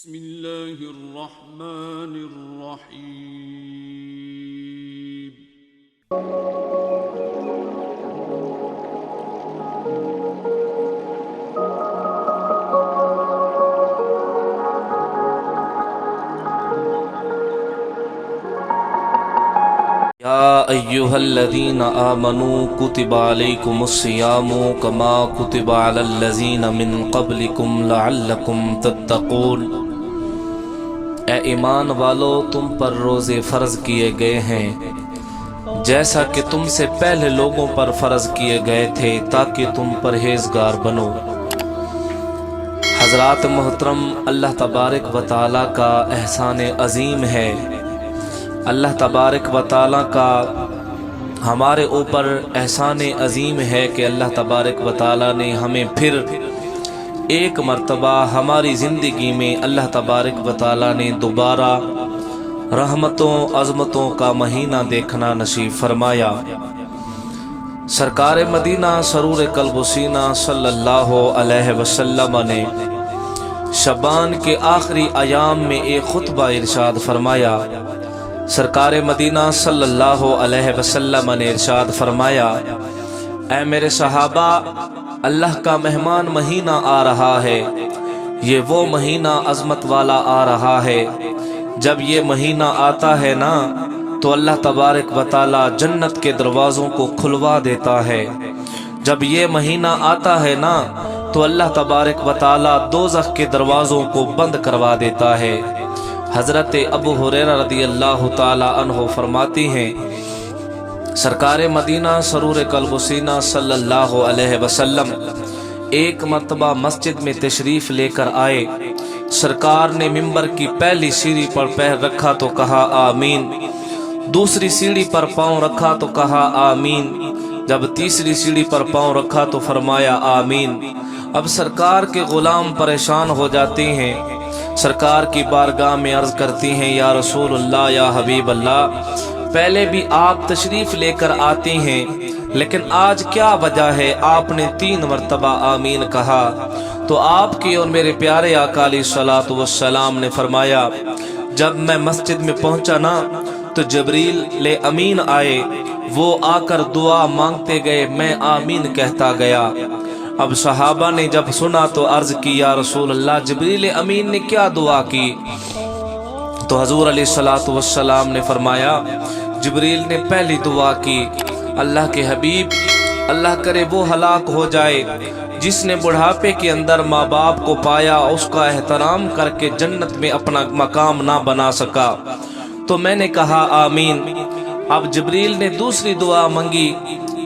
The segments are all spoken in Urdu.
بسم اللہ الرحمن الرحیم۔ یا ایہا الذین آمنوا کتب علیکم الصیام کما کتب علی الذین من قبلکم لعلکم تتقون۔ اے ایمان والو، تم پر روزے فرض کیے گئے ہیں جیسا کہ تم سے پہلے لوگوں پر فرض کیے گئے تھے تاکہ تم پرہیزگار بنو۔ حضرات محترم، اللہ تبارک و تعالی کا احسان عظیم ہے، اللہ تبارک و تعالی کا ہمارے اوپر احسان عظیم ہے کہ اللہ تبارک و تعالی نے ہمیں پھر ایک مرتبہ ہماری زندگی میں اللہ تبارک و تعالی نے دوبارہ رحمتوں عظمتوں کا مہینہ دیکھنا نصیب فرمایا۔ سرکار مدینہ سرور قلب و سینہ صلی اللہ علیہ وسلم نے شعبان کے آخری ایام میں ایک خطبہ ارشاد فرمایا۔ سرکار مدینہ صلی اللہ علیہ وسلم نے ارشاد فرمایا، اے میرے صحابہ، اللہ کا مہمان مہینہ آ رہا ہے، یہ وہ مہینہ عظمت والا آ رہا ہے۔ جب یہ مہینہ آتا ہے نا تو اللہ تبارک و تعالی جنت کے دروازوں کو کھلوا دیتا ہے، جب یہ مہینہ آتا ہے نا تو اللہ تبارک و تعالی دوزخ کے دروازوں کو بند کروا دیتا ہے۔ حضرت ابو ہریرہ رضی اللہ تعالی عنہ فرماتی ہیں، سرکار مدینہ سرور قلب و سینہ صلی اللہ علیہ وسلم ایک مرتبہ مسجد میں تشریف لے کر آئے۔ سرکار نے ممبر کی پہلی سیڑھی پر پیر رکھا تو کہا آمین، دوسری سیڑھی پر پاؤں رکھا تو کہا آمین، جب تیسری سیڑھی پر پاؤں رکھا تو فرمایا آمین۔ اب سرکار کے غلام پریشان ہو جاتے ہیں، سرکار کی بارگاہ میں عرض کرتی ہیں، یا رسول اللہ، یا حبیب اللہ، پہلے بھی آپ تشریف لے کر آتے ہیں لیکن آج کیا وجہ ہے؟ آپ نے 3 مرتبہ آمین کہا۔ تو آپ کی اور میرے پیارے آقا علیہ الصلوۃ والسلام نے فرمایا، جب میں مسجد میں پہنچا نا تو جبریل امین آئے، وہ آ کر دعا مانگتے گئے، میں آمین کہتا گیا۔ اب صحابہ نے جب سنا تو عرض کی، یا رسول اللہ، جبریل امین نے کیا دعا کی؟ تو حضور علیہ الصلوۃ والسلام نے فرمایا، جبریل نے پہلی دعا کی، اللہ کے حبیب، اللہ کرے وہ ہلاک ہو جائے جس نے بڑھاپے کے اندر ماں باپ کو پایا، اس کا احترام کر کے جنت میں اپنا مقام نہ بنا سکا۔ تو میں نے کہا آمین۔ اب جبریل نے دوسری دعا منگی،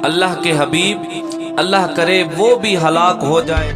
اللہ کے حبیب، اللہ کرے وہ بھی ہلاک ہو جائے